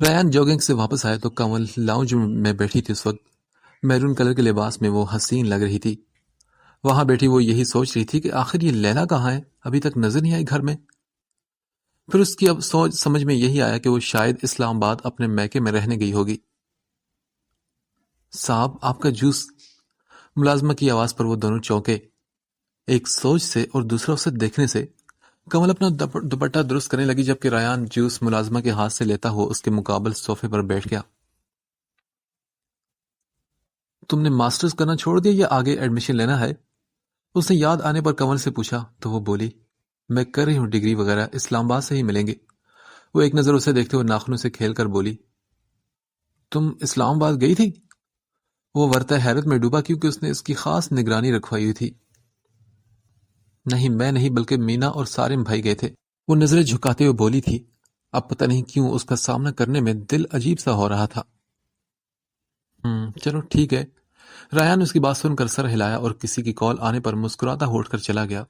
Rayan jogging سے واپس آیا تو کنول لاؤنج میں بیٹھی تھی۔ اس وقت میرون کلر کے لباس میں وہ حسین لگ رہی تھی۔ وہاں بیٹھی وہ یہی سوچ رہی تھی کہ آخر یہ لیلا کہاں ہے، ابھی تک نظر نہیں آئی گھر میں۔ پھر اس کی اب سوچ سمجھ میں یہی آیا کہ وہ شاید اسلام آباد اپنے میکے میں رہنے گئی ہوگی۔ صاحب آپ کا جوس۔ ملازمہ کی آواز پر وہ دونوں چونکے، ایک سوچ سے اور دوسرا اسے دیکھنے سے۔ کمل اپنا دوپٹہ درست کرنے لگی جبکہ ریان جوس ملازمہ کے ہاتھ سے لیتا ہوا اس کے مقابل صوفے پر بیٹھ گیا۔ تم نے ماسٹرز کرنا چھوڑ دیا یا آگے ایڈمیشن لینا ہے؟ اس نے یاد آنے پر کنول سے پوچھا تو وہ بولی، میں کر رہی ہوں ڈگری وغیرہ، اسلام آباد سے ہی ملیں گے۔ وہ ایک نظر اسے دیکھتے ہوئے ناخنوں سے کھیل کر بولی، تم اسلام آباد گئی تھی؟ وہ ورطہ حیرت میں ڈوبا کیونکہ اس نے اس کی خاص نگرانی رکھوائی ہوئی تھی۔ نہیں میں نہیں، بلکہ مینا اور سارم بھائی گئے تھے۔ وہ نظریں جھکاتے ہوئے بولی تھی۔ اب پتہ نہیں کیوں اس کا سامنا کرنے میں دل عجیب سا ہو رہا تھا۔ چلو ٹھیک ہے۔ ریان اس کی بات سن کر سر ہلایا اور کسی کی کال آنے پر مسکراتا اٹھ کر چلا گیا۔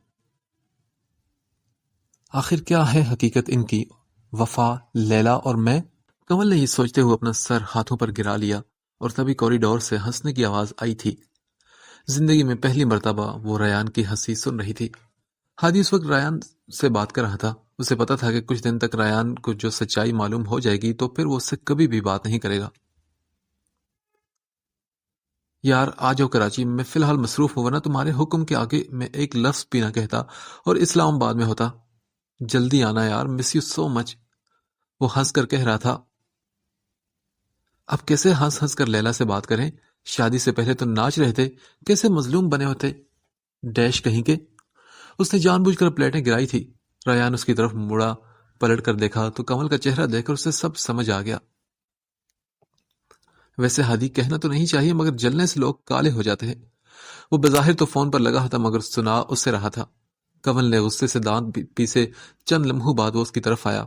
آخر کیا ہے حقیقت ان کی، وفا، لیلا اور میں؟ کنول نے یہ سوچتے ہوئے اپنا سر ہاتھوں پر گرا لیا اور تبھی کوریڈور سے ہنسنے کی آواز آئی تھی۔ زندگی میں پہلی مرتبہ وہ ریان کی ہنسی سن رہی تھی۔ ہادی اس وقت ریان سے بات کر رہا تھا۔ اسے پتا تھا کہ کچھ دن تک ریان کو جو سچائی معلوم ہو جائے گی تو پھر وہ اس سے کبھی بھی بات نہیں کرے گا۔ یار آ جاؤ کراچی، میں فی الحال مصروف ہوں، ورنہ تمہارے حکم کے آگے میں ایک لفظ بھی نہ کہتا اور اسلام آباد میں ہوتا۔ جلدی آنا یار، مس یو سو مچ۔ وہ ہنس کر کہہ رہا تھا۔ اب کیسے ہنس ہنس کر لیلا سے بات کریں؟ شادی سے پہلے تو ناچ رہے تھے، کیسے مظلوم بنے ہوتے؟ ڈیش کہیں کے۔ اس نے جان بوجھ کر پلیٹیں گرائی تھی۔ ریان اس کی طرف مڑا، پلٹ کر دیکھا تو کمل کا چہرہ دیکھ کر اسے سب سمجھ آ گیا۔ ویسے ہادی کہنا تو نہیں چاہیے مگر جلنے سے لوگ کالے ہو جاتے ہیں۔ وہ بظاہر تو فون پر لگا تھا مگر سنا اس سے رہا تھا۔ کمل نے غصے سے دانت پیسے چند لمحوں بعد وہ اس کی طرف آیا۔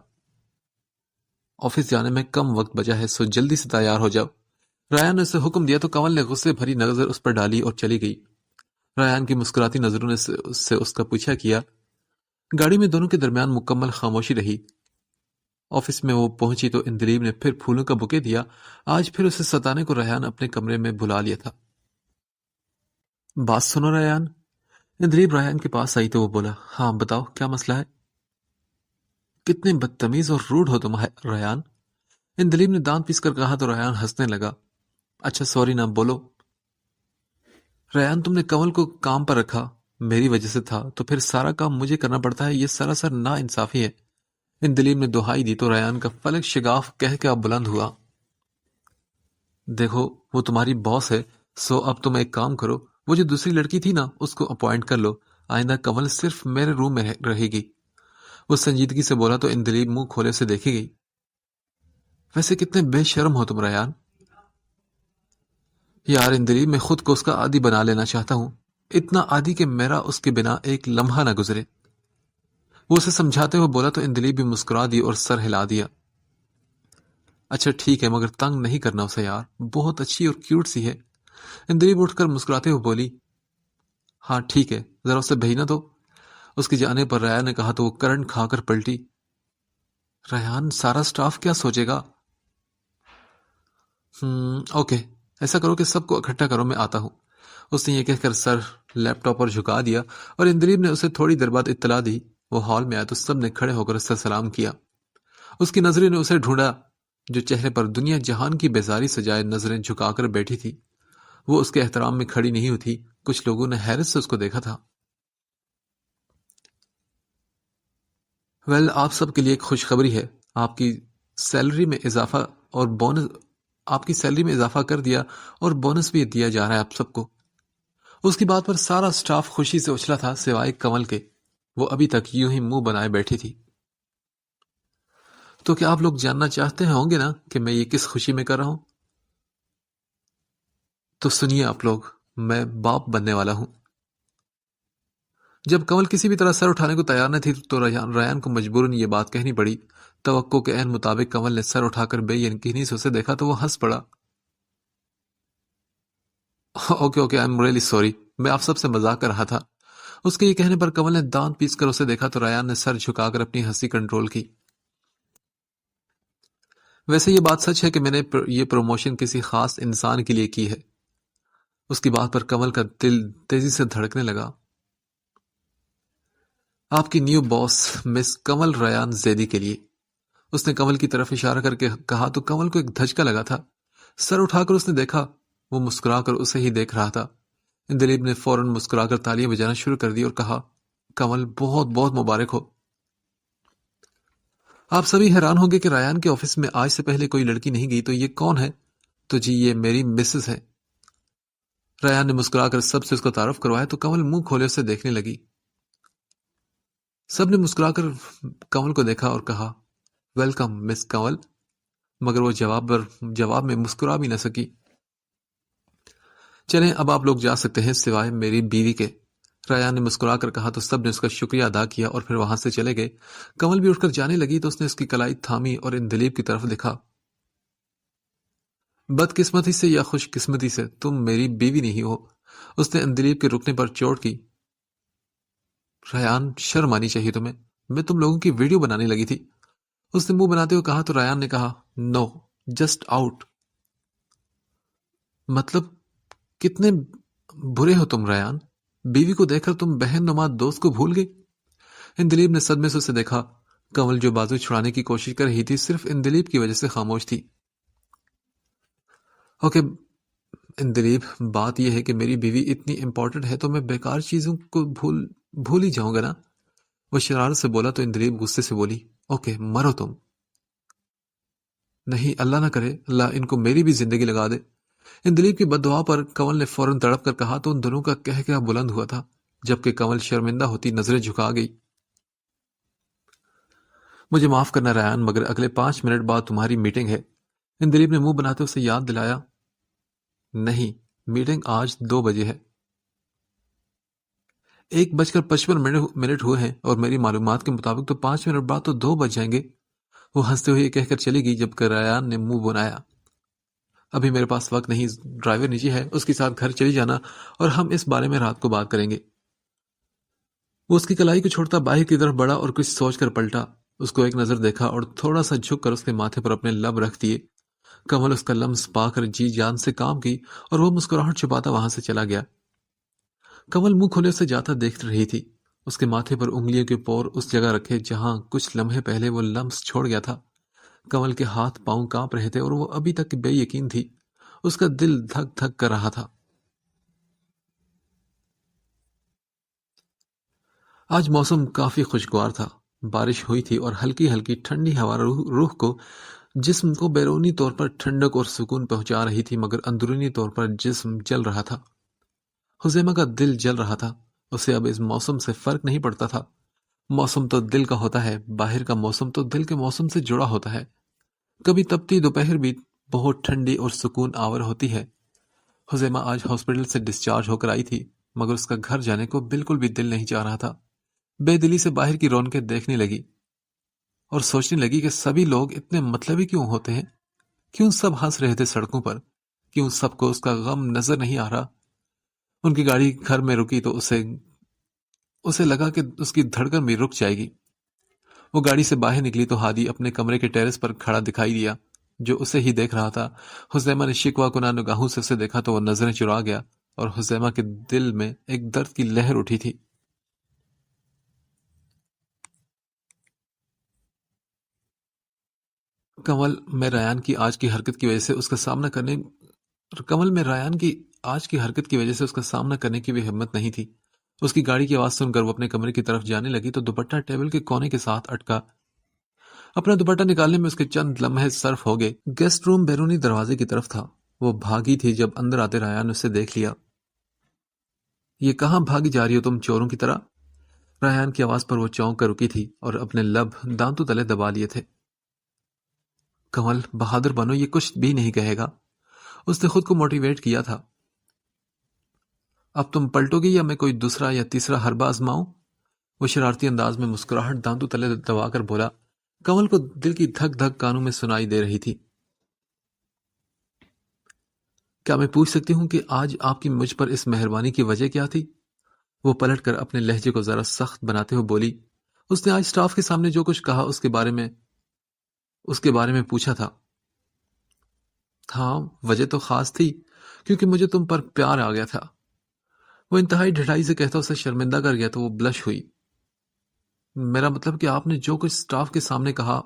آفس جانے میں کم وقت بچا ہے، سو جلدی سے تیار ہو جاؤ۔ ریان نے اسے حکم دیا تو کمل نے غصے بھری نظر اس پر ڈالی اور چلی گئی۔ ریان کی مسکراتی نظروں نے اس کا پیچھا کیا۔ گاڑی میں دونوں کے درمیان مکمل خاموشی رہی۔ آفس میں وہ پہنچی تو اندلیب نے پھر پھولوں کا بکے دیا۔ آج پھر اسے ستانے کو ریان اپنے کمرے میں بلا لیا تھا۔ بات سنو ریان۔ اندلیب ریان کے پاس آئی تو وہ بولا، ہاں بتاؤ کیا مسئلہ ہے؟ کتنے بدتمیز اور روڈ ہو تم ریان۔ اندلیب نے دانت پیس کر کہا تو ریان ہنسنے لگا۔ اچھا سوری نا، بولو۔ ریان تم نے کنول کو کام پر رکھا، میری وجہ سے تھا، تو پھر سارا کام مجھے کرنا پڑتا ہے، یہ سراسر نا انصافی ہے۔ اندلیب نے دہائی دی تو ریان کا فلک شگاف کہہ کے اب بلند ہوا۔ دیکھو وہ تمہاری باس ہے، سو اب تم ایک کام کرو، وہ جو دوسری لڑکی تھی نا اس کو اپوائنٹ کر لو، آئندہ کنول صرف میرے روم میں رہے گی۔ وہ سنجیدگی سے بولا تو اندلیب منہ کھولے سے دیکھی گئی۔ ویسے کتنے بے شرم ہو تم ریان۔ یار اندلیب میں خود کو اس کا عادی بنا لینا چاہتا ہوں، اتنا عادی کہ میرا اس کے بنا ایک لمحہ نہ گزرے۔ وہ اسے سمجھاتے ہوئے بولا تو اندلیب بھی مسکرا دی اور سر ہلا دیا۔ اچھا ٹھیک ہے مگر تنگ نہیں کرنا اسے یار، بہت اچھی اور کیوٹ سی ہے۔ اندلیب اٹھ کر مسکراتے ہوئے بولی، ہاں ٹھیک ہے، ذرا اسے بھیجنا تو۔ اس کی جانے پر ریان نے کہا تو وہ کرنٹ کھا کر پلٹی۔ ریان سارا سٹاف کیا سوچے گا؟ اوکے، ایسا کرو کہ سب کو اکٹھا کرو، میں آتا ہوں۔ اس نے یہ کہہ کر سر لیپ ٹاپ پر جھکا دیا اور اندلیب نے اسے تھوڑی دیر بعد اطلاع دی۔ وہ ہال میں آیا تو سب نے کھڑے ہو کر اس سے سلام کیا۔ اس کی نظریں نے اسے ڈھونڈا جو چہرے پر دنیا جہان کی بیزاری سجائے نظریں جھکا کر بیٹھی تھی۔ وہ اس کے احترام میں کھڑی نہیں ہوئی تھی۔ کچھ لوگوں نے حیرت سے اس کو دیکھا تھا۔ آپ سب کے لیے ایک خوشخبری ہے، آپ کی سیلری میں اضافہ کر دیا اور بونس بھی دیا جا رہا ہے آپ سب کو۔ اس کی بات پر سارا سٹاف خوشی سے اچھلا تھا سوائے کنول کے۔ وہ ابھی تک یوں ہی منہ بنائے بیٹھی تھی۔ تو کیا آپ لوگ جاننا چاہتے ہوں گے نا کہ میں یہ کس خوشی میں کر رہا ہوں؟ تو سنیے آپ لوگ، میں باپ بننے والا ہوں۔ جب کنول کسی بھی طرح سر اٹھانے کو تیار نہ تھی تو ریان کو مجبوراً یہ بات کہنی پڑی۔ توقع کے عین مطابق کنول نے سر اٹھا کر بے یقینی سے اسے دیکھا تو وہ ہنس پڑا۔ Okay I am really sorry, میں آپ سب سے مذاق کر رہا تھا۔ اس کے یہ کہنے پر کنول نے دانت پیس کر اسے دیکھا تو ریان نے سر جھکا کر اپنی ہنسی کنٹرول کی۔ ویسے یہ بات سچ ہے کہ میں نے یہ پروموشن کسی خاص انسان کے لیے کی ہے۔ اس کی بات پر کنول کا دل تیزی سے دھڑکنے لگا۔ آپ کی نیو باس مس کنول ریان زیدی کے لیے، اس نے کنول کی طرف اشارہ کر کے کہا تو کنول کو ایک دھچکا لگا تھا۔ سر اٹھا کر اس نے دیکھا، وہ مسکرا کر اسے ہی دیکھ رہا تھا۔ اندلیب نے فوراً مسکرا کر تالیاں بجانا شروع کر دی اور کہا، کنول بہت بہت مبارک ہو۔ آپ سبھی حیران ہوں گے کہ ریان کے آفس میں آج سے پہلے کوئی لڑکی نہیں گئی، تو یہ کون ہے؟ تو جی یہ میری مسز ہے۔ ریان نے مسکرا کر سب سے اس کا تعارف کروایا تو کنول منہ کھولے اسے دیکھنے لگی۔ سب نے مسکرا کر کنول کو دیکھا اور کہا، ویلکم مس کنول، مگر وہ جواب میں مسکرا بھی نہ سکی۔ چلیں اب آپ لوگ جا سکتے ہیں سوائے میری بیوی کے، ریان نے مسکرا کر کہا تو سب نے اس کا شکریہ ادا کیا اور پھر وہاں سے چلے گئے۔ کنول بھی اٹھ کر جانے لگی تو اس نے اس کی کلائی تھامی اور اندلیب کی طرف دیکھا۔ بدقسمتی سے یا خوش قسمتی سے تم میری بیوی نہیں ہو، اس نے اندلیب کے رکنے پر چوٹ کی۔ ریان شرم آنی چاہیے تمہیں، میں تم لوگوں کی ویڈیو بنانے لگی تھی، اس نے منہ بناتے ہوئے کہا تو ریان نے کہا، نو جسٹ آؤٹ۔ مطلب کتنے برے ہو تم ریان، بیوی کو دیکھ کر تم بہن نما دوست کو بھول گئے۔ اندلیب نے صدمے سے اسے دیکھا۔ کنول جو بازو چھڑانے کی کوشش کر رہی تھی صرف اندلیب کی وجہ سے خاموش تھی۔ اوکے اندلیب، بات یہ ہے کہ میری بیوی اتنی امپورٹنٹ ہے تو میں بیکار چیزوں کو بھول ہی جاؤں گا نا، وہ شرارت سے بولا تو اندلیب غصے سے بولی، اوکے مرو تم۔ نہیں اللہ نہ کرے، اللہ ان کو میری بھی زندگی لگا دے۔ اندلیب کی بد دعا پر کنول نے فوراً تڑپ کر کہا تو ان دونوں کا کہہ بلند ہوا تھا، جبکہ کنول شرمندہ ہوتی نظریں جھکا گئی۔ مجھے معاف کرنا ریان، مگر اگلے 5 منٹ بعد تمہاری میٹنگ ہے، اندلیب نے منہ بناتے اسے یاد دلایا۔ نہیں، میٹنگ آج 2 بجے ہے۔ 1:55 ہوئے ہیں اور میری معلومات کے مطابق تو 5 منٹ بعد تو 2 بج جائیں گے، وہ ہنستے ہوئے کہہ کر چلی گئی جبکہ ریان نے منہ بنایا۔ ابھی میرے پاس وقت نہیں، ڈرائیور نیچے ہے، اس کے ساتھ گھر چلی جانا اور ہم اس بارے میں رات کو بات کریں گے۔ وہ اس کی کلائی کو چھوڑتا باہر کی طرف بڑھا اور کچھ سوچ کر پلٹا، اس کو ایک نظر دیکھا اور تھوڑا سا جھک کر اس کے ماتھے پر اپنے لب رکھ دیے۔ کنول اس کا لمس پا کر جی جان سے کام کی اور وہ مسکراہٹ چھپاتا وہاں سے چلا گیا۔ کنول منہ کھولے اسے جاتا دیکھ رہی تھی، اس کے ماتھے پر انگلیوں کے پور اس جگہ رکھے جہاں کچھ لمحے پہلے وہ لمس چھوڑ گیا تھا۔ کنول کے ہاتھ پاؤں کانپ رہے تھے اور وہ ابھی تک بے یقین تھی، اس کا دل دھک دھک کر رہا تھا۔ آج موسم کافی خوشگوار تھا، بارش ہوئی تھی اور ہلکی ہلکی ٹھنڈی ہوا روح کو جسم کو بیرونی طور پر ٹھنڈک اور سکون پہنچا رہی تھی، مگر اندرونی طور پر جسم جل رہا تھا۔ حذیمہ کا دل جل رہا تھا، اسے اب اس موسم سے فرق نہیں پڑتا تھا۔ موسم تو دل کا ہوتا ہے، باہر کا موسم تو دل کے موسم سے جڑا ہوتا ہے۔ کبھی تپتی دوپہر بھی بہت ٹھنڈی اور سکون آور ہوتی ہے۔ حذیمہ آج ہاسپٹل سے ڈسچارج ہو کر آئی تھی، مگر اس کا گھر جانے کو بالکل بھی دل نہیں چاہ رہا تھا۔ بے دلی سے باہر کی رونقیں دیکھنے لگی اور سوچنے لگی کہ سبھی لوگ اتنے مطلبی کیوں ہوتے ہیں، کیوں سب ہنس رہے تھے سڑکوں پر، کیوں سب کو اس کا غم نظر نہیں آ رہا۔ ان کی گاڑی گھر میں رکی تو اسے لگا کہ اس کی دھڑکن بھی رک جائے گی۔ وہ گاڑی سے باہر نکلی تو ہادی اپنے کمرے کے ٹیرس پر کھڑا دکھائی دیا جو اسے ہی دیکھ رہا تھا۔ حذیمہ نے شکوہ کناں نگاہوں سے اسے دیکھا تو وہ نظریں چرا گیا اور حذیمہ کے دل میں ایک درد کی لہر اٹھی تھی۔ کنول میں ریان کی آج کی حرکت کی وجہ سے اس کا سامنا کرنے کی بھی ہمت نہیں تھی۔ اس کی گاڑی کی آواز سن کر وہ اپنے کمرے کی طرف جانے لگی تو دوپٹہ ٹیبل کے کونے کے ساتھ اٹکا۔ اپنا دوپٹہ نکالنے میں اس کے چند لمحے صرف ہو گئے۔ گیسٹ روم بیرونی دروازے کی طرف تھا، وہ بھاگی تھی جب اندر آتے ریان نے اسے دیکھ لیا۔ یہ کہاں بھاگی جا رہی ہو تم چوروں کی طرح؟ ریان کی آواز پر وہ چونک کر رکی تھی اور اپنے لب دانتوں تلے دبا لیے تھے۔ کنول بہادر بنو، یہ کچھ بھی نہیں کہے گا، اس نے خود کو موٹیویٹ کیا تھا۔ اب تم پلٹو گی یا میں کوئی دوسرا یا تیسرا حربہ آزماؤں؟ وہ شرارتی انداز میں مسکراہٹ دانتوں تلے دبا کر بولا۔ کنول کو دل کی دھک دھک کانوں میں سنائی دے رہی تھی۔ کیا میں پوچھ سکتی ہوں کہ آج آپ کی مجھ پر اس مہربانی کی وجہ کیا تھی؟ وہ پلٹ کر اپنے لہجے کو ذرا سخت بناتے ہوئے بولی۔ اس نے آج سٹاف کے سامنے جو کچھ کہا اس کے بارے میں پوچھا تھا۔ ہاں، وجہ تو خاص تھی، کیونکہ مجھے تم پر پیار آ گیا تھا۔ وہ انتہائی ڈھٹائی سے کہتا اسے شرمندہ کر گیا تو وہ بلش ہوئی۔ میرا مطلب کہ آپ نے جو کچھ اسٹاف کے سامنے کہا،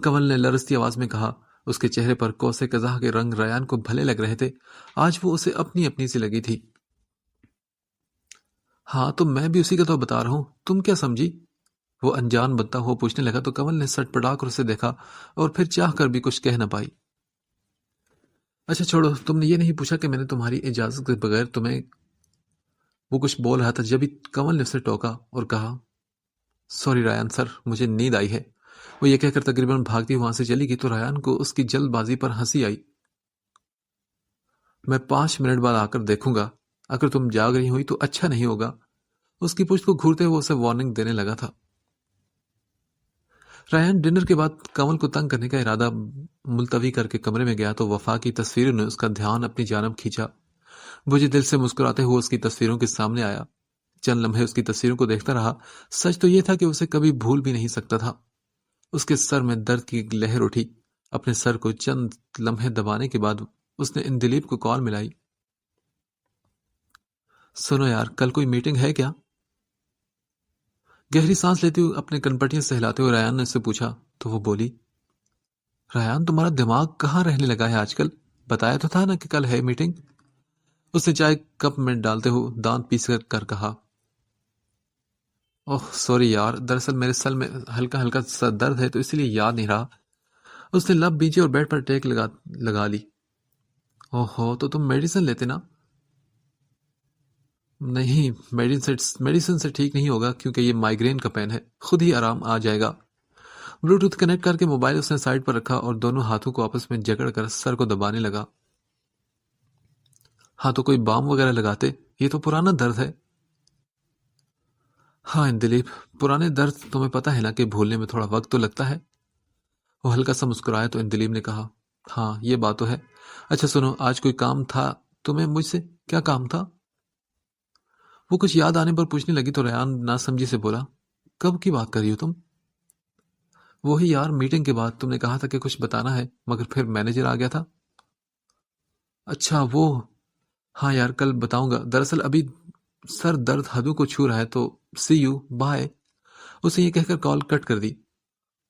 کنول نے لرزتی آواز میں کہا۔ اس کے چہرے پر کوسے قزح کے رنگ ریان کو بھلے لگ رہے تھے، آج وہ اسے اپنی اپنی سی لگی تھی۔ ہاں تو میں بھی اسی کا تو بتا رہا ہوں، تم کیا سمجھی؟ وہ انجان بنتا ہوا پوچھنے لگا تو کنول نے سٹ پٹا کر اسے دیکھا اور پھر چاہ کر بھی کچھ کہہ نہ پائی۔ اچھا چھوڑو، تم نے یہ نہیں پوچھا کہ میں نے تمہاری اجازت کے بغیر تمہیں… وہ کچھ بول رہا تھا جبھی کنول نے اسے ٹوکا اور کہا، سوری ریان سر، مجھے نیند آئی ہے۔ وہ یہ کہہ کر تقریباً بھاگتی وہاں سے چلی گئی تو ریان کو اس کی جلد بازی پر ہنسی آئی۔ میں 5 منٹ بعد آ کر دیکھوں گا، اگر تم جاگ رہی ہوئی تو اچھا نہیں ہوگا۔ اس کی پشت کو گھورتے ہوئے اسے وارننگ دینے لگا تھا۔ ریان ڈنر کے بعد کنول کو تنگ کرنے کا ارادہ ملتوی کر کے کمرے میں گیا تو وفا کی تصویروں نے اس کا دھیان اپنی جانب کھینچا۔ مجھے دل سے مسکراتے ہوئے اس کی تصویروں کے سامنے آیا۔ چند لمحے اس کی تصویروں کو دیکھتا رہا۔ سچ تو یہ تھا کہ اسے کبھی بھول بھی نہیں سکتا تھا۔ اس کے سر میں درد کی لہر اٹھی۔ اپنے سر کو چند لمحے دبانے کے بعد اس نے اندلیپ کو کال ملائی۔ سنو یار، کل کوئی میٹنگ ہے کیا؟ گہری سانس لیتے ہوئے اپنے کنپٹیاں سہلاتے ہوئے ریان نے اس سے پوچھا تو وہ بولی، ریان تمہارا دماغ کہاں رہنے لگا ہے آج کل؟ بتایا تو تھا نا کہ کل ہے میٹنگ۔ اس نے چائے کپ میں ڈالتے ہوئے دانت پیس کر کہا، اوہ سوری یار، دراصل میرے سر میں ہلکا ہلکا سر درد ہے تو اسی لیے یاد نہیں رہا۔ اس نے لب بیچے اور بیڈ پر ٹیک لگا لی۔ اوہ ہو، تو تم میڈیسن لیتے نا؟ نہیں، میڈیسن سے ٹھیک نہیں ہوگا کیونکہ یہ مائیگرین کا پین ہے، خود ہی آرام آ جائے گا۔ بلوٹوتھ کنیکٹ کر کے موبائل اس نے سائڈ پر رکھا اور دونوں ہاتھوں کو آپس میں جکڑ کر سر کو دبانے لگا۔ ہاں تو کوئی بام وغیرہ لگاتے، یہ تو پرانا درد ہے۔ ہاں اندلیپ، پرانے درد تمہیں پتہ ہے نا کہ بھولنے میں تھوڑا وقت تو لگتا ہے۔ وہ ہلکا سا مسکرایا تو اندلیپ نے کہا، ہاں یہ بات تو ہے۔ اچھا سنو، آج کوئی کام تھا تمہیں مجھ سے؟ کیا کام تھا؟ وہ کچھ یاد آنے پر پوچھنے لگی تو ریان ناسمجھی سے بولا، کب کی بات کر رہی ہو تم؟ وہی یار، میٹنگ کے بعد تم نے کہا تھا کہ کچھ بتانا ہے مگر پھر مینیجر آ گیا تھا۔ اچھا وہ، ہاں یار کل بتاؤں گا، دراصل ابھی سر درد حدوں کو چھو رہا ہے تو سی یو بائے۔ اسے یہ کہہ کر کال کٹ کر دی۔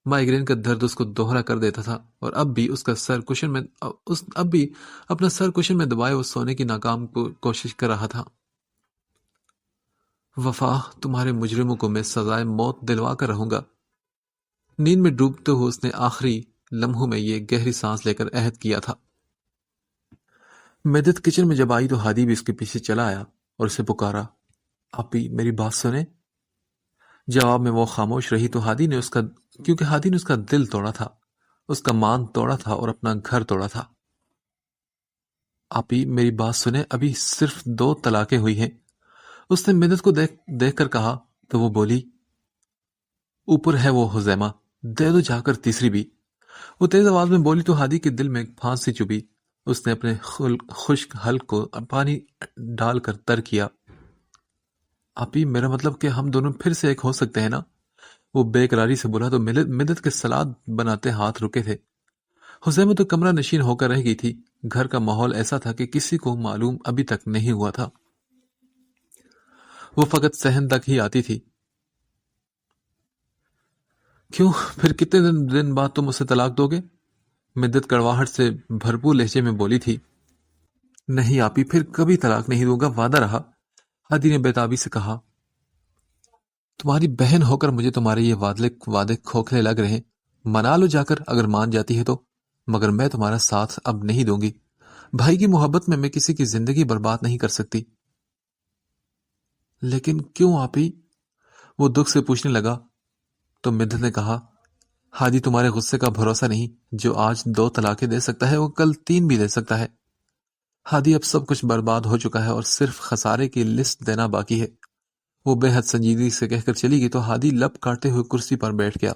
مائیگرین کا درد اس کو دوہرا کر دیتا تھا اور اب بھی اپنا سر کشن میں دبائے وہ سونے کی ناکام کوشش کر رہا تھا۔ وفا، تمہارے مجرموں کو میں سزائے موت دلوا کر رہوں گا۔ نیند میں ڈوبتے ہوئے اس نے آخری لمحوں میں یہ گہری سانس لے کر عہد کیا تھا۔ مدت کچن میں جب آئی تو ہادی بھی اس کے پیچھے چلا آیا اور اسے پکارا، آپی میری بات سنیں۔ جواب میں وہ خاموش رہی تو کیونکہ ہادی نے اس کا دل توڑا تھا، اس کا مان توڑا تھا اور اپنا گھر توڑا تھا۔ آپی میری بات سنیں، ابھی صرف 2 طلاقیں ہوئی ہیں۔ اس نے مدت کو دیکھ کر کہا تو وہ بولی، اوپر ہے وہ حزیمہ، دے دو جا کر تیسری بھی۔ وہ تیز آواز میں بولی تو ہادی کے دل میں پھانس سی چبھی۔ اس نے اپنے خشک حلق کو پانی ڈال کر تر کیا۔ آپی میرا مطلب کہ ہم دونوں پھر سے ایک ہو سکتے ہیں نا؟ وہ بے قراری سے بولا تو مدت کے سلاد بناتے ہاتھ رکے تھے۔ حسیمہ تو کمرہ نشین ہو کر رہ گئی تھی۔ گھر کا ماحول ایسا تھا کہ کسی کو معلوم ابھی تک نہیں ہوا تھا۔ وہ فقط صحن تک ہی آتی تھی۔ کیوں، پھر کتنے دن بعد تم اسے طلاق دو گے؟ مدت کڑواہٹ سے بھرپور لہجے میں بولی تھی۔ نہیں آپی، پھر کبھی طلاق نہیں دوں گا، وعدہ رہا۔ ہادی نے بےتابی سے کہا، تمہاری بہن ہو کر مجھے تمہارے یہ وعدے کھوکھلے لگ رہے ہیں۔ منا لو جا کر اگر مان جاتی ہے تو، مگر میں تمہارا ساتھ اب نہیں دوں گی۔ بھائی کی محبت میں کسی کی زندگی برباد نہیں کر سکتی۔ لیکن کیوں آپی؟ وہ دکھ سے پوچھنے لگا تو مدت نے کہا، ہادی تمہارے غصے کا بھروسہ نہیں، جو آج 2 طلاقیں دے سکتا ہے وہ کل 3 بھی دے سکتا ہے۔ ہادی اب سب کچھ برباد ہو چکا ہے اور صرف خسارے کی لسٹ دینا باقی ہے۔ وہ بے حد سنجیدگی سے کہہ کر چلی گئی تو ہادی لب کاٹتے ہوئے کرسی پر بیٹھ گیا۔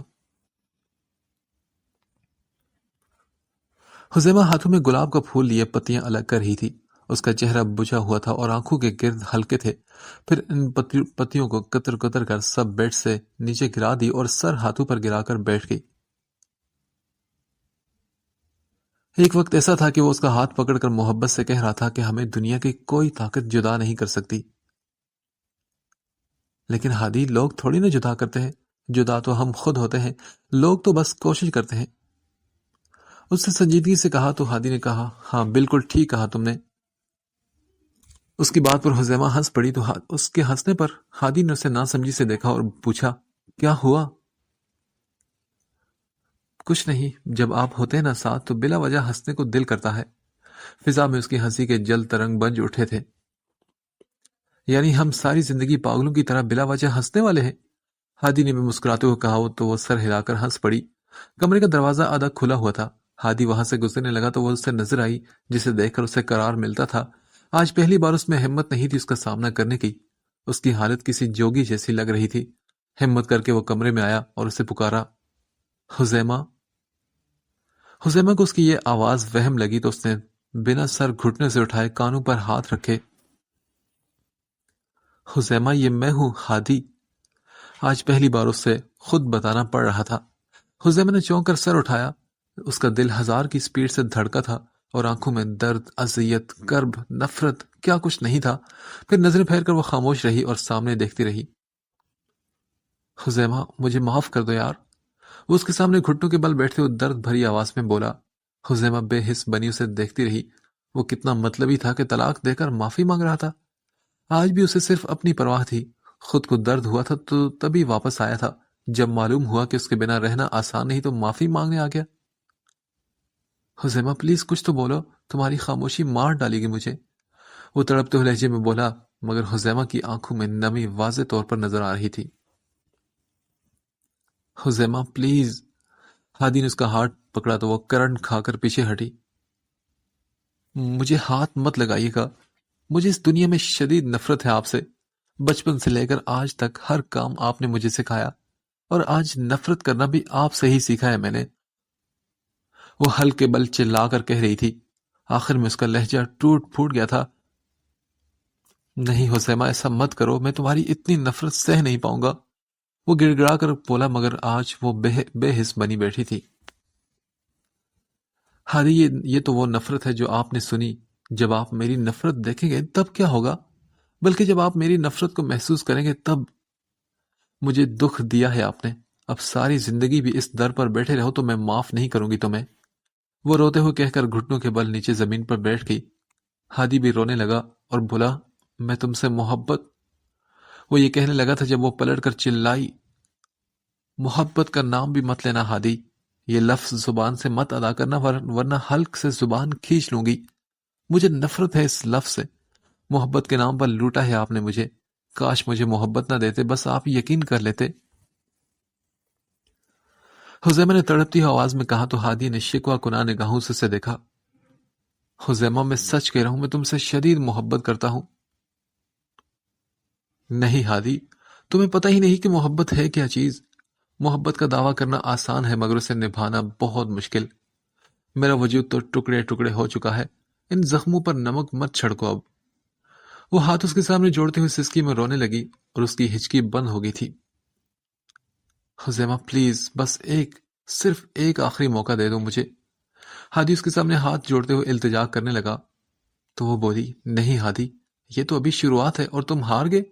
حزیمہ ہاتھوں میں گلاب کا پھول لیے پتیاں الگ کر رہی تھی۔ اس کا چہرہ بجھا ہوا تھا اور آنکھوں کے گرد ہلکے تھے۔ پھر ان پتیوں کو قطر قطر کر سب بیڈ سے نیچے گرا دی اور سر ہاتھوں پر گرا کر بیٹھ گئی۔ ایک وقت ایسا تھا کہ وہ اس کا ہاتھ پکڑ کر محبت سے کہہ رہا تھا کہ ہمیں دنیا کی کوئی طاقت جدا نہیں کر سکتی۔ لیکن ہادی، لوگ تھوڑی نہ جدا کرتے ہیں، جدا تو ہم خود ہوتے ہیں، لوگ تو بس کوشش کرتے ہیں۔ اس سے سنجیدگی سے کہا تو ہادی نے کہا، ہاں بالکل ٹھیک کہا تم نے۔ اس کی بات پر حزیمہ ہنس پڑی تو اس کے ہنسنے پر ہادی نے اسے ناسمجھی سے دیکھا اور پوچھا، کیا ہوا؟ کچھ نہیں، جب آپ ہوتے ہیں نا ساتھ تو بلا وجہ ہنسنے کو دل کرتا ہے۔ فضا میں اس کی ہنسی کے جل ترنگ بنج اٹھے تھے۔ یعنی ہم ساری زندگی پاگلوں کی طرح بلا وجہ ہنسنے والے ہیں؟ ہادی نے بھی مسکراتے ہوئے کہا تو وہ سر ہلا کر ہنس پڑی۔ کمرے کا دروازہ آدھا کھلا ہوا تھا۔ ہادی وہاں سے گزرنے لگا تو وہ اس سے نظر آئی، جسے دیکھ کر اسے قرار ملتا تھا۔ آج پہلی بار اس میں ہمت نہیں تھی اس کا سامنا کرنے کی۔ اس کی حالت کسی جوگی جیسی لگ رہی تھی۔ ہمت کر کے وہ کمرے میں آیا اور اسے پکارا، حزیمہ۔ حزیمہ کو اس کی یہ آواز وہم لگی تو اس نے بنا سر گھٹنے سے اٹھائے کانوں پر ہاتھ رکھے، حزیمہ یہ میں ہوں، ہادی۔ آج پہلی بار اس سے خود بتانا پڑ رہا تھا۔ حزیمہ نے چونک کر سر اٹھایا۔ اس کا دل ہزار کی سپیڈ سے دھڑکا تھا اور آنکھوں میں درد، اذیت، کرب، نفرت، کیا کچھ نہیں تھا۔ پھر نظریں پھیر کر وہ خاموش رہی اور سامنے دیکھتی رہی۔ حزیمہ مجھے معاف کر دو یار، وہ اس کے سامنے گھٹنوں کے بل بیٹھتے ہوئے درد بھری آواز میں بولا۔ حزیمہ بے حس بنی اسے دیکھتی رہی۔ وہ کتنا مطلبی تھا کہ طلاق دے کر معافی مانگ رہا تھا۔ آج بھی اسے صرف اپنی پرواہ تھی۔ خود کو درد ہوا تھا تو تبھی واپس آیا تھا۔ جب معلوم ہوا کہ اس کے بنا رہنا آسان نہیں تو معافی مانگنے آ گیا۔ حزیمہ پلیز کچھ تو بولو، تمہاری خاموشی مار ڈالے گی مجھے، وہ تڑپتے ہوئے لہجے میں بولا، مگر حزیمہ کی آنکھوں میں نمی واضح طور پر نظر آ رہی تھی۔ حزیمہ پلیز۔ ہادی نے اس کا ہاتھ پکڑا تو وہ کرنٹ کھا کر پیچھے ہٹی۔ مجھے ہاتھ مت لگائیے گا، مجھے اس دنیا میں شدید نفرت ہے آپ سے۔ بچپن سے لے کر آج تک ہر کام آپ نے مجھے سکھایا، اور آج نفرت کرنا بھی آپ سے ہی سیکھا ہے میں نے، وہ ہلکے بل چلا کر کہہ رہی تھی۔ آخر میں اس کا لہجہ ٹوٹ پھوٹ گیا تھا۔ نہیں حسیمہ، ایسا مت کرو، میں تمہاری اتنی نفرت سہ نہیں پاؤں گا، وہ گڑ گڑا کر بولا، مگر آج وہ بے حس بنی بیٹھی تھی۔ ہادی یہ تو وہ نفرت ہے جو آپ نے سنی۔ جب آپ میری نفرت دیکھیں گے تب کیا ہوگا؟ بلکہ جب آپ میری نفرت کو محسوس کریں گے تب۔ مجھے دکھ دیا ہے آپ نے، اب ساری زندگی بھی اس در پر بیٹھے رہو تو میں معاف نہیں کروں گی تمہیں، وہ روتے ہوئے کہہ کر گھٹنوں کے بل نیچے زمین پر بیٹھ گئی۔ ہادی بھی رونے لگا اور بولا، میں تم سے محبت، وہ یہ کہنے لگا تھا جب وہ پلٹ کر چلائی، محبت کا نام بھی مت لینا ہادی، یہ لفظ زبان سے مت ادا کرنا ورنہ حلق سے زبان کھینچ لوں گی، مجھے نفرت ہے اس لفظ سے۔ محبت کے نام پر لوٹا ہے آپ نے مجھے، کاش مجھے محبت نہ دیتے، بس آپ یقین کر لیتے۔ حزیمہ نے تڑپتی ہوئی آواز میں کہا تو ہادی نے شکوہ کناں نگاہوں سے اسے دیکھا۔ حزیمہ میں سچ کہہ رہا ہوں، میں تم سے شدید محبت کرتا ہوں۔ نہیں ہادی، تمہیں پتہ ہی نہیں کہ محبت ہے کیا چیز۔ محبت کا دعویٰ کرنا آسان ہے مگر اسے نبھانا بہت مشکل۔ میرا وجود تو ٹکڑے ٹکڑے ہو چکا ہے، ان زخموں پر نمک مت چھڑکو اب۔ وہ ہاتھ اس کے سامنے جوڑتے ہوئے سسکی میں رونے لگی اور اس کی ہچکی بند ہو گئی تھی۔ حزیمہ پلیز، بس صرف ایک آخری موقع دے دو مجھے۔ ہادی اس کے سامنے ہاتھ جوڑتے ہوئے التجا کرنے لگا تو وہ بولی، نہیں ہادی، یہ تو ابھی شروعات ہے اور تم ہار گئے۔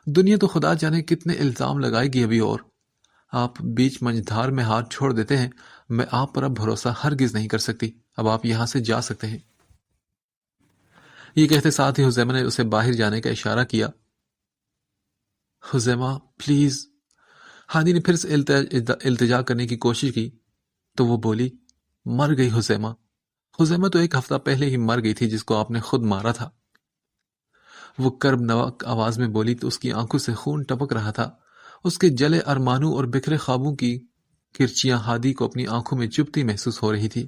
دنیا تو خدا جانے کتنے الزام لگائے گی ابھی، اور آپ بیچ منجھدار میں ہاتھ چھوڑ دیتے ہیں۔ میں آپ پر اب بھروسہ ہرگز نہیں کر سکتی، اب آپ یہاں سے جا سکتے ہیں۔ یہ کہتے ساتھ ہی حزیمہ نے اسے باہر جانے کا اشارہ کیا۔ حزیمہ پلیز، ہادی نے پھر سے التجا کرنے کی کوشش کی تو وہ بولی، مر گئی حزیمہ، حزیمہ تو ایک ہفتہ پہلے ہی مر گئی تھی جس کو آپ نے خود مارا تھا، وہ کرب نواک آواز میں بولی تو اس کی آنکھوں سے خون ٹپک رہا تھا۔ اس کے جلے ارمانوں اور بکھرے خوابوں کی کرچیاں ہادی کو اپنی آنکھوں میں چبھتی محسوس ہو رہی تھی۔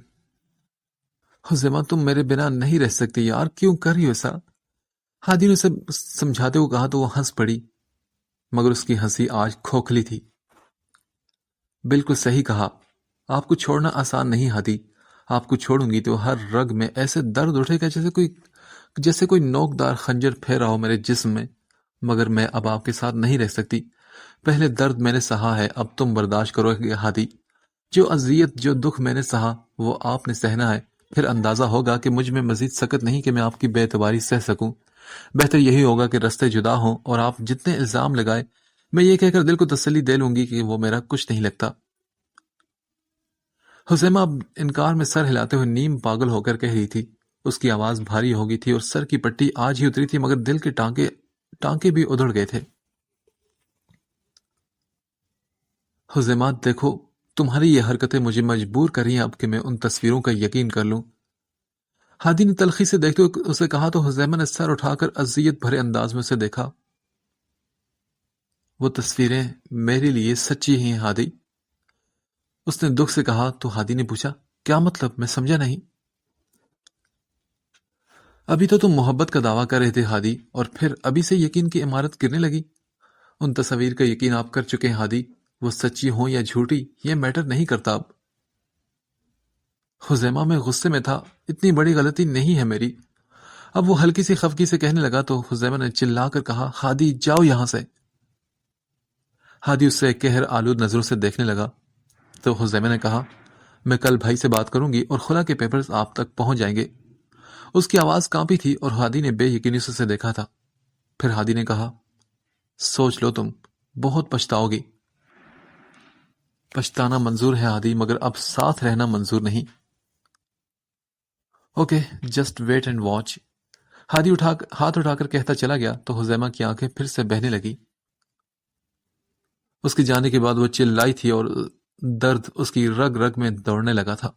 حزیمہ تم میرے بنا نہیں رہ سکتی یار، کیوں کر رہی ہو ایسا؟ ہادی نے اسے سمجھاتے ہوئے کہا تو وہ ہنس پڑی، مگر اس کی ہنسی آج کھوکھلی تھی۔ بالکل صحیح کہا، آپ کو چھوڑنا آسان نہیں ہادی، آپ کو چھوڑوں گی تو ہر رگ میں ایسے درد اٹھے گا جیسے کوئی نوکدار خنجر پھیرا ہو میرے جسم میں، مگر میں اب آپ کے ساتھ نہیں رہ سکتی۔ پہلے درد میں نے سہا ہے، اب تم برداشت کرو گے ہادی، جو اذیت جو دکھ میں نے سہا وہ آپ نے سہنا ہے، پھر اندازہ ہوگا کہ مجھ میں مزید سکت نہیں کہ میں آپ کی بے اعتباری سہ سکوں۔ بہتر یہی ہوگا کہ رستے جدا ہوں اور آپ جتنے الزام لگائے میں یہ کہہ کر دل کو تسلی دے لوں گی کہ وہ میرا کچھ نہیں لگتا۔ حسیمہ اب انکار میں سر ہلاتے ہوئے نیم پاگل ہو کر کہہ رہی تھی۔ اس کی آواز بھاری ہو گئی تھی اور سر کی پٹی آج ہی اتری تھی، مگر دل کے ٹانکے بھی ادھڑ گئے تھے۔ حسیمہ دیکھو، تمہاری یہ حرکتیں مجھے مجبور کر رہی ہیں اب کہ میں ان تصویروں کا یقین کر لوں۔ ہادی نے تلخی سے دیکھتے ہوئے اسے کہا تو حسیمہ نے سر اٹھا کر اذیت بھرے انداز میں اسے دیکھا۔ وہ تصویریں میرے لیے سچی ہیں ہادی، اس نے دکھ سے کہا۔ تو ہادی نے پوچھا، کیا مطلب؟ میں سمجھا نہیں۔ ابھی تو تم محبت کا دعویٰ کر رہے تھے ہادی، اور پھر ابھی سے یقین کی عمارت گرنے لگی۔ ان تصاویر کا یقین آپ کر چکے ہیں ہادی، وہ سچی ہوں یا جھوٹی یہ میٹر نہیں کرتا اب۔ حزیمہ میں غصے میں تھا، اتنی بڑی غلطی نہیں ہے میری۔ اب وہ ہلکی سی خفگی سے کہنے لگا تو حزیمہ نے چلا کر کہا، ہادی جاؤ یہاں سے۔ ہادی اس سے قہر آلود نظروں سے دیکھنے لگا تو حزیمہ نے کہا، میں کل بھائی سے بات کروں گی اور خلا کے پیپرز آپ تک پہنچ جائیں گے۔ اس کی آواز کانپی تھی اور ہادی نے بے یقینی سے دیکھا تھا۔ پھر ہادی نے کہا، سوچ لو، تم بہت پچھتاؤ گی۔ پچھتانا منظور ہے ہادی، مگر اب ساتھ رہنا منظور نہیں۔ Okay, just wait and watch. Hadi ہاتھ اٹھا کر کہتا چلا گیا تو حزیمہ کی آنکھیں پھر سے بہنے لگی۔ اس کے جانے کے بعد وہ چلائی تھی اور درد اس کی رگ رگ میں دوڑنے لگا تھا۔